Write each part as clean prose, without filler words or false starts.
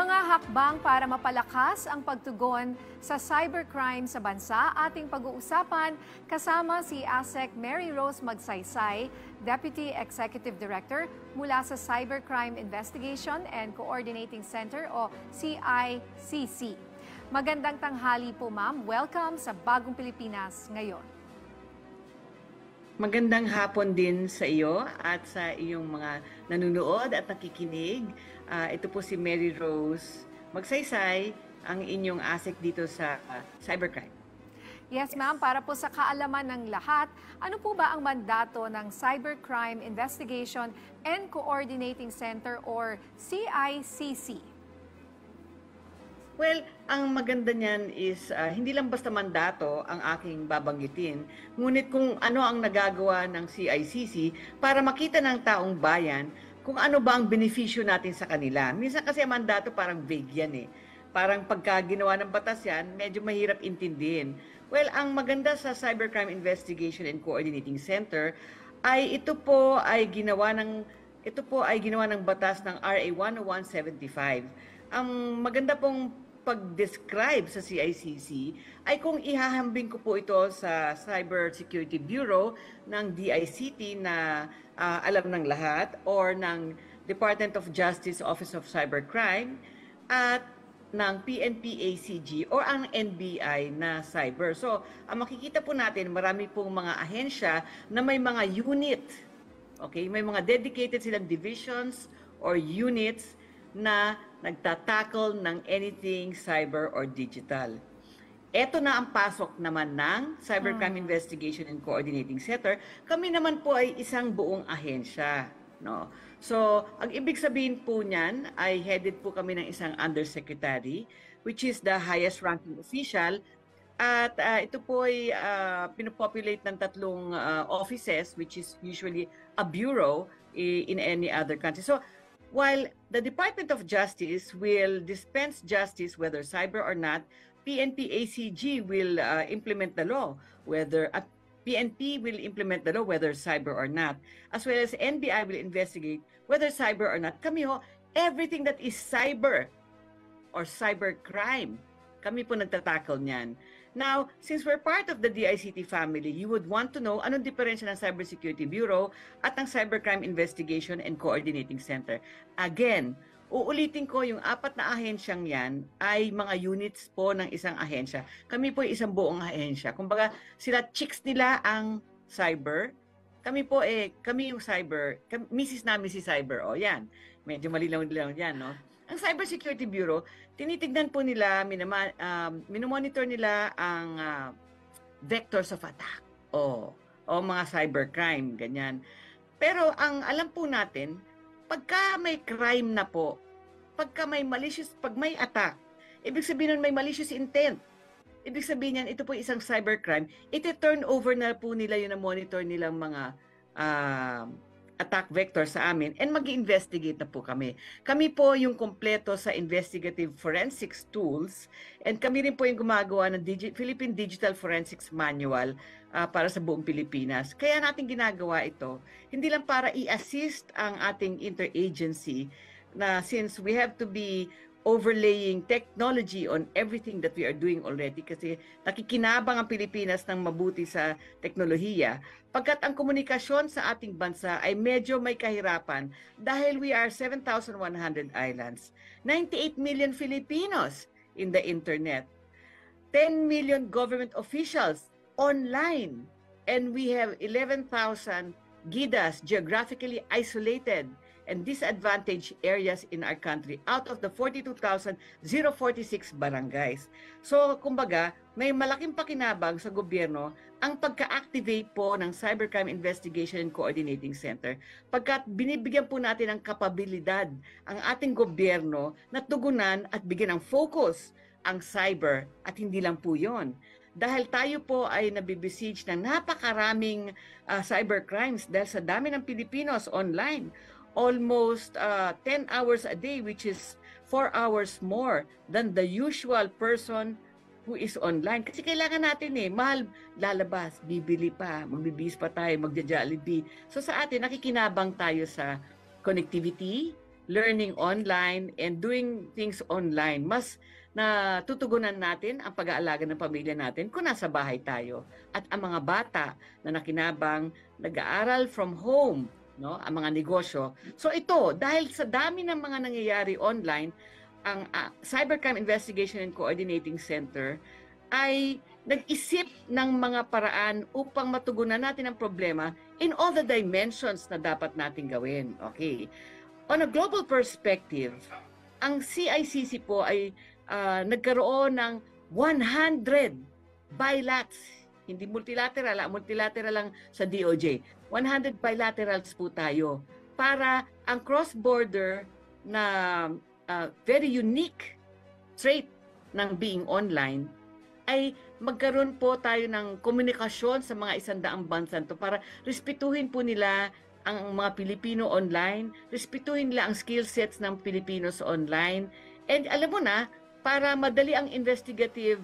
Mga hakbang para mapalakas ang pagtugon sa cybercrime sa bansa, ating pag-uusapan kasama si ASEC Mary Rose Magsaysay, Deputy Executive Director mula sa Cybercrime Investigation and Coordinating Center o CICC. Magandang tanghali po, ma'am. Welcome sa Bagong Pilipinas ngayon. Magandang hapon din sa iyo at sa iyong mga nanonood at nakikinig. Ito po si Mary Rose Magsaysay, ang inyong ASEC dito sa cybercrime. Yes, ma'am. Para po sa kaalaman ng lahat, ano po ba ang mandato ng Cybercrime Investigation and Coordinating Center or CICC? Well, ang maganda niyan is hindi lang basta mandato ang aking babanggitin, ngunit kung ano ang nagagawa ng CICC para makita ng taong bayan kung ano ba ang benepisyo natin sa kanila. Minsan kasi ang mandato parang vague yan eh. Parang pagka ginawa ng batas yan, medyo mahirap intindihin. Well, ang maganda sa Cybercrime Investigation and Coordinating Center ay ito po ay ginawa ng batas ng RA 10175. Ang maganda pong pag-describe sa CICC ay kung ihahambing ko po ito sa Cyber Security Bureau ng DICT na alam ng lahat or ng Department of Justice Office of Cybercrime at ng PNP-ACG or ang NBI na cyber. So, ang makikita po natin, marami pong mga ahensya na may mga unit. Okay? May mga dedicated silang divisions or units na nagtatackle ng anything cyber or digital. Ito na ang pasok naman ng Cybercrime Investigation and Coordinating Center. Kami naman po ay isang buong ahensya. No? So, ang ibig sabihin po niyan ay headed po kami ng isang undersecretary, which is the highest ranking official. At ito po ay pinopopulate ng tatlong offices, which is usually a bureau in any other country. So, while the Department of Justice will dispense justice whether cyber or not, PNP-ACG will implement the law whether PNP will implement the law whether cyber or not, as well as NBI will investigate whether cyber or not. Kami ho, everything that is cyber or cybercrime, kami po nagtatackle niyan. Now, since we're part of the DICT family, you would want to know anong diferensya ng Cybersecurity Bureau at ng Cybercrime Investigation and Coordinating Center. Again, uulitin ko yung apat na ahensyang yan ay mga units po ng isang ahensya. Kami po ay isang buong ahensya. Kumbaga, sila chicks nila ang cyber. Kami po kami yung cyber. Misis namin si cyber. O yan, medyo malinaw-lilaw yan, no? Ang Cybersecurity Bureau, tinitignan po nila, minomonitor nila ang vectors of attack o mga cybercrime, ganyan. Pero ang alam po natin, pagka may crime na po, pag may attack, ibig sabihin nun may malicious intent. Ibig sabihin yan, ito po isang cybercrime, iti-turn over na po nila yun na monitor nilang mga attack vector sa amin and mag-investigate na po kami. Kami po yung kompleto sa investigative forensics tools and kami rin po yung gumagawa ng Philippine Digital Forensics Manual para sa buong Pilipinas. Kaya natin ginagawa ito, hindi lang para i-assist ang ating interagency na since we have to be overlaying technology on everything that we are doing already kasi nakikinabang ang Pilipinas ng mabuti sa teknolohiya pagkat ang komunikasyon sa ating bansa ay medyo may kahirapan dahil we are 7,100 islands, 98 million Filipinos in the internet, 10 million government officials online, and we have 11,000 GIDAs, geographically isolated and disadvantaged areas in our country out of the 42,046 barangays. So, kumbaga, may malaking pakinabang sa gobyerno ang pagka-activate po ng Cybercrime Investigation and Coordinating Center pagkat binibigyan po natin ng kapabilidad ang ating gobyerno na tugunan at bigyan ng focus ang cyber at hindi lang po yon. Dahil tayo po ay nabibesiege ng napakaraming cybercrimes dahil sa dami ng Pilipinos online. Almost 10 hours a day, which is 4 hours more than the usual person who is online. Kasi kailangan natin mahal, lalabas, bibili pa, magbibis pa tayo, magja-Jollibee. So sa atin, nakikinabang tayo sa connectivity, learning online and doing things online. Mas natutugunan natin ang pag-aalaga ng pamilya natin kung nasa bahay tayo. At ang mga bata na nakinabang, nag-aaral from home, no, ang mga negosyo. So ito, dahil sa dami ng mga nangyayari online, ang Cybercrime Investigation and Coordinating Center ay nag-isip ng mga paraan upang matugunan natin ang problema in all the dimensions na dapat natin gawin. Okay. On a global perspective, ang CICC po ay nagkaroon ng 100 bilats, hindi multilateral, multilateral lang sa DOJ. 100 bilaterals po tayo para ang cross-border na very unique trait ng being online ay magkaroon po tayo ng komunikasyon sa mga 100 bansa to para respetuhin po nila ang mga Pilipino online, respetuhin nila ang skill sets ng Pilipinos online, and alam mo na, para madali ang investigative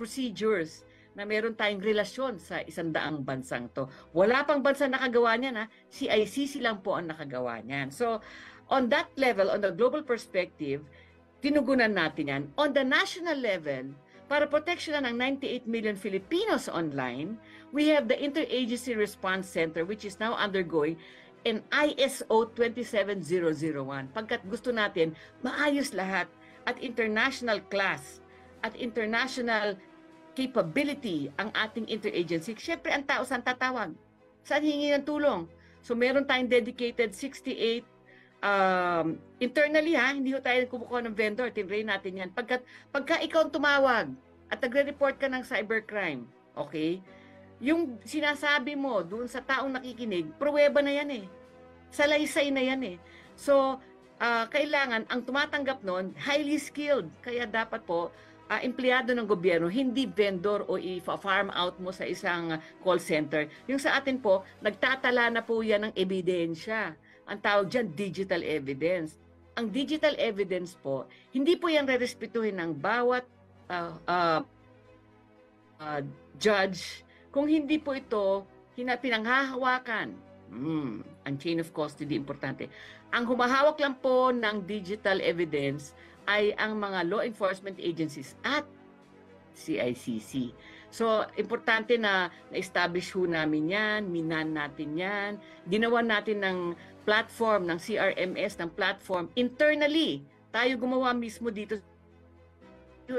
procedures na meron tayong relasyon sa 100 bansang to. Wala pang bansa nakagawa niyan, ha? CICC lang po ang nakagawa niyan. So, on that level, on the global perspective, tinugunan natin yan. On the national level, para proteksyonan ng 98 million Filipinos online, we have the Interagency Response Center which is now undergoing an ISO 27001. Pagkat gusto natin, maayos lahat at international class at international capability ang ating interagency. Siyempre, ang tao saan tatawag? Saan hingi ng tulong? So, meron tayong dedicated 68 internally, ha, hindi ho tayo kumukuha ng vendor, tinrain natin yan. Pagka ikaw ang tumawag at nagre-report ka ng cybercrime, okay, yung sinasabi mo doon sa taong nakikinig, pruweba na yan eh. Salaysay na yan eh. So, kailangan, ang tumatanggap noon, highly skilled. Kaya dapat po, empleyado ng gobyerno, hindi vendor o i-farm out mo sa isang call center. Yung sa atin po, nagtatala na po yan ng ebidensya. Ang tawag dyan, digital evidence. Ang digital evidence po, hindi po yan re-respetuhin ng bawat judge kung hindi po ito pinanghahawakan. Ang chain of custody, importante. Ang humahawak lang po ng digital evidence ay ang mga law enforcement agencies at CICC. So, importante na na-establish ho namin yan, minan natin yan, ginawa natin ng platform, ng CRMS, ng platform. Internally, tayo gumawa mismo dito.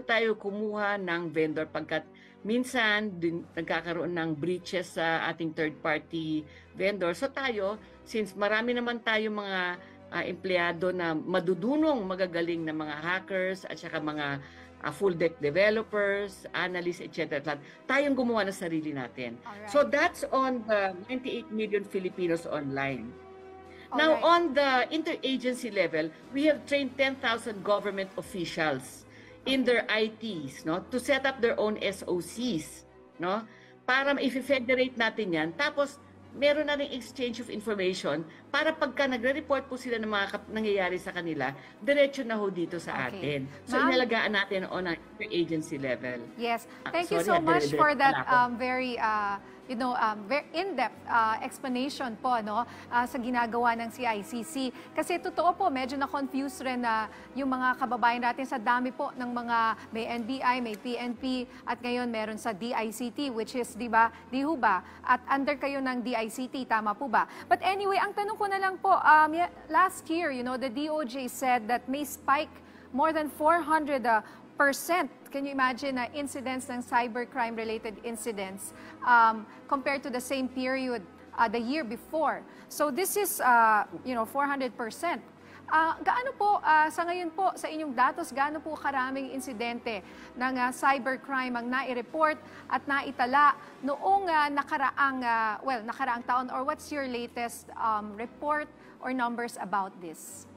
Tayo kumuha ng vendor pagkat minsan nagkakaroon ng breaches sa ating third-party vendor. So tayo, since marami naman tayo mga empleyado na madudunong magagaling na mga hackers at saka mga full deck developers, analysts, etc. Tayong gumawa ng sarili natin. Alright. So that's on the 98 million Filipinos online. Now, on the interagency level, we have trained 10,000 government officials in their ITs, no, to set up their own SOCs, no, para i-federate natin yan. Tapos, meron na rin exchange of information para pagka nagre-report po sila ng mga nangyayari sa kanila, diretso na ho dito sa atin. So, inalagaan natin on an interagency level. Yes. Thank you so much for that very very in-depth explanation po, no, sa ginagawa ng CICC. Kasi totoo po, medyo na-confuse rin na yung mga kababayan natin sa dami po ng mga may NBI, may PNP, at ngayon meron sa DICT, which is, di ba, di ho ba? At under kayo ng DICT, tama po ba? But anyway, ang tanong ko na lang po, last year, the DOJ said that may spike more than 400%. Can you imagine incidents ng cybercrime-related incidents compared to the same period the year before? So this is, 400%. Gaano po, sa ngayon po, sa inyong datos, gaano po karaming insidente ng cybercrime ang nai-report at naitala noong nakaraang taon? Or what's your latest report or numbers about this?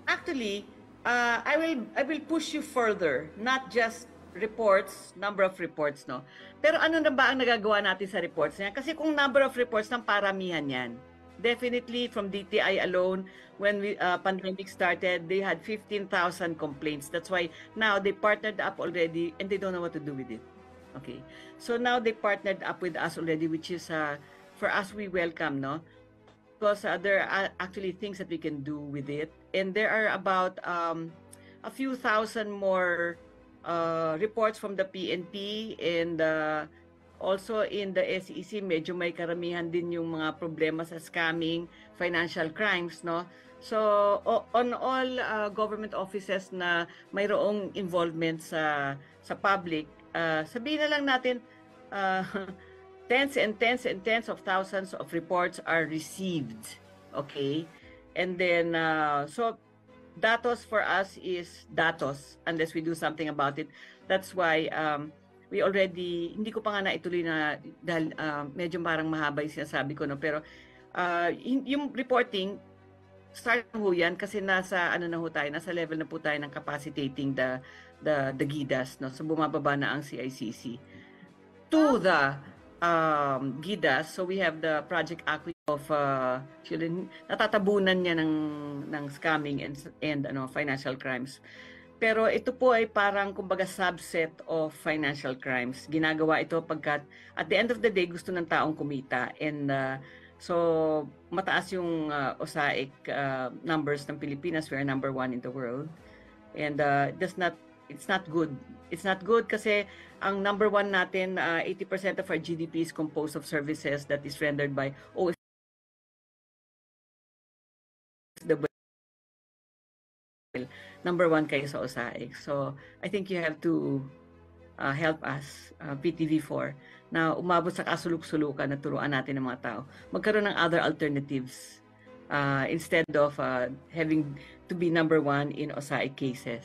Actually, I will push you further, not just reports, number of reports, no. Pero ano na ba ang nagagawa natin sa reports niya? Kasi kung number of reports ng paramihan yan, definitely from DTI alone, when pandemic started, they had 15,000 complaints. That's why now they partnered up already and they don't know what to do with it. Okay. So now they partnered up with us already, which is for us, we welcome, no. because there are actually things that we can do with it. And there are about a few thousand more reports from the PNP, and also in the SEC, medyo may karamihan din yung mga problema sa scamming, financial crimes, no? So on all government offices na mayroong involvement sa public, sabihin na lang natin tens and tens and tens of thousands of reports are received. Okay? And then, so datos for us is datos unless we do something about it. That's why we already, hindi ko pa nga naituloy na dahil medyo parang mahaba yung sinasabi ko, no? Pero yung reporting, start na ho yan kasi nasa, ano na ho tayo, nasa level na po tayo ng capacitating the GIDAS, no? So bumababa na ang CICC. To the GIDAS, so we have the Project Equity of natatabunan niya ng scamming and financial crimes. Pero ito po ay parang kumbaga subset of financial crimes. Ginagawa ito pagkat at the end of the day gusto ng taong kumita, and so mataas yung OSAIC numbers ng Pilipinas. We are number 1 in the world, and it's not good. It's not good kasi ang number 1 natin, 80% of our GDP is composed of services that is rendered by OFW. Number 1 kayo sa OSAIC. So I think you have to help us, PTV4, na umabot sa kasuluk-sulukan na turuan natin ng mga tao. Magkaroon ng other alternatives instead of having to be number 1 in OSAIC cases.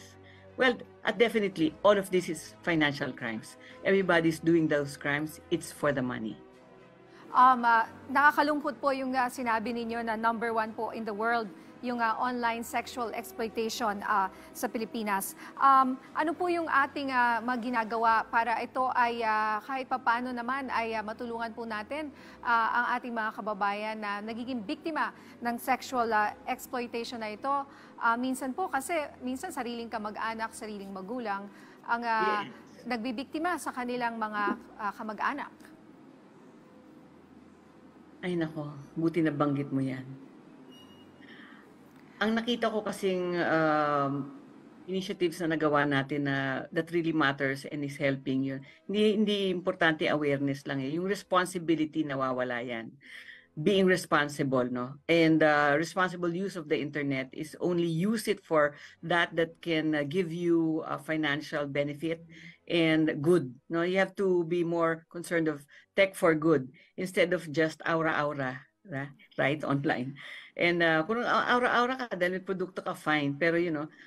Well, definitely, all of this is financial crimes. Everybody's doing those crimes. It's for the money. Nakakalungkot po yung sinabi ninyo na number 1 po in the world yung online sexual exploitation sa Pilipinas. Ano po yung ating maginagawa para ito ay kahit papano naman ay matulungan po natin ang ating mga kababayan na nagiging biktima ng sexual exploitation na ito? Minsan po kasi sariling kamag-anak, sariling magulang ang nagbibiktima sa kanilang mga kamag-anak. Ay nako, buti na banggit mo yan. Ang nakita ko kasing initiatives na nagawa natin na that really matters and is helping yun. Hindi importante awareness lang eh. Yung responsibility nawawala yan. Being responsible, no? And responsible use of the internet is only use it for that can give you a financial benefit and good. No, you have to be more concerned of tech for good instead of just aura-aura, right? Online. And kung aura-aura ka dahil may produkto ka, fine. Pero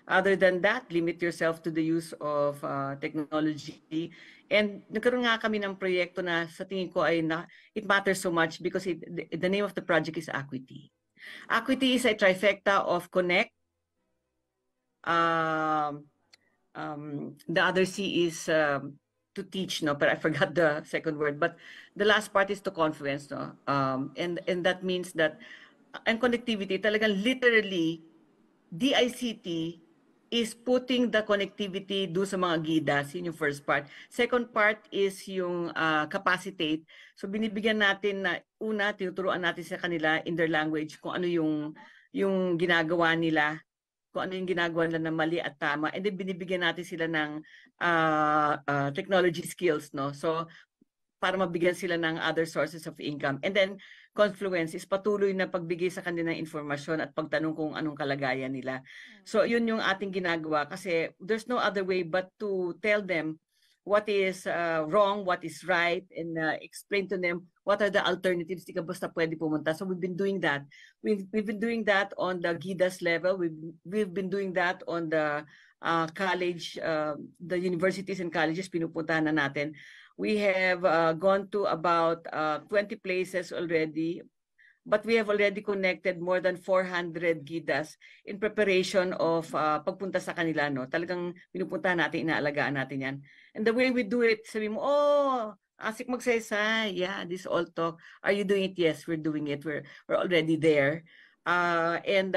other than that, limit yourself to the use of technology. And nagkaroon nga kami ng proyekto na sa tingin ko ay it matters so much because the name of the project is Equity. Equity is a trifecta of connect. The other C is to teach, no, but I forgot the second word. But the last part is to confluence, no, and that means that and connectivity talagang literally DICT is putting the connectivity do sa mga GIDAS. Yun yung first part. Second part is yung capacitate. So binibigyan natin na una, tinuturuan natin sa kanila in their language kung ano yung ginagawa nila, kung ano yung ginagawa nila na mali at tama. And then binibigyan natin sila ng technology skills, no? So para mabigyan sila ng other sources of income. And then Confluence is patuloy na pagbigay sa kanila ng informasyon at pagtanong kung anong kalagayan nila. So yun yung ating ginagawa kasi there's no other way but to tell them what is wrong, what is right, and explain to them what are the alternatives. Di ka basta pwede pumunta. So we've been doing that. We've been doing that on the GIDAS level. We've been doing that on the college, the universities and colleges pinupuntahan na natin. We have gone to about 20 places already, but we have already connected more than 400 GIDAS in preparation of pagpunta sa kanila. No? Talagang pinupuntahan natin, inaalagaan natin yan. And the way we do it, sabi mo, Asik Magsaysay, yeah, this all talk. Are you doing it? Yes, we're doing it. We're already there. And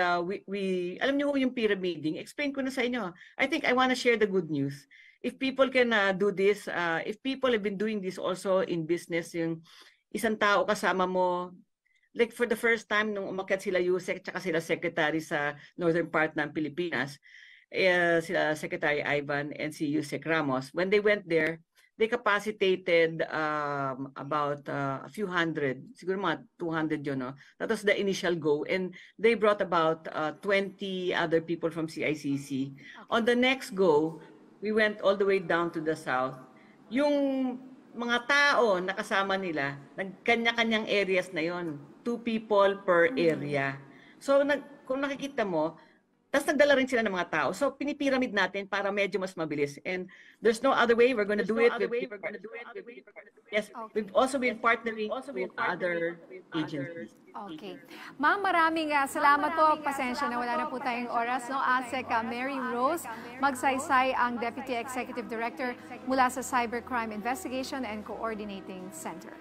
we alam niyo yung pyramiding, explain ko na sa inyo. I think I want to share the good news. If people can do this, if people have been doing this also in business, yung isang tao kasama mo, like for the first time nung umakyat sila Yusek tsaka sila Secretary sa northern part ng Pilipinas, sila Secretary Ivan and si Yusek Ramos, when they went there, they capacitated about a few hundred, siguro mga 200 yun, no? That was the initial go, and they brought about 20 other people from CICC. On the next go, we went all the way down to the south. Yung mga tao na kasama nila, nagkanya-kanyang areas na yon, 2 people per area. So kung nakikita mo, tapos nagdala rin sila ng mga tao. So pinipiramid natin para medyo mas mabilis. And there's no other way, we're going to do it. Yes, we've also been partnering with other agencies. Okay. Ma'am, maraming salamat po. Pasensya na wala na po tayong oras. No? ASEC Mary Rose Magsaysay, ang Deputy Executive Director mula sa Cybercrime Investigation and Coordinating Center.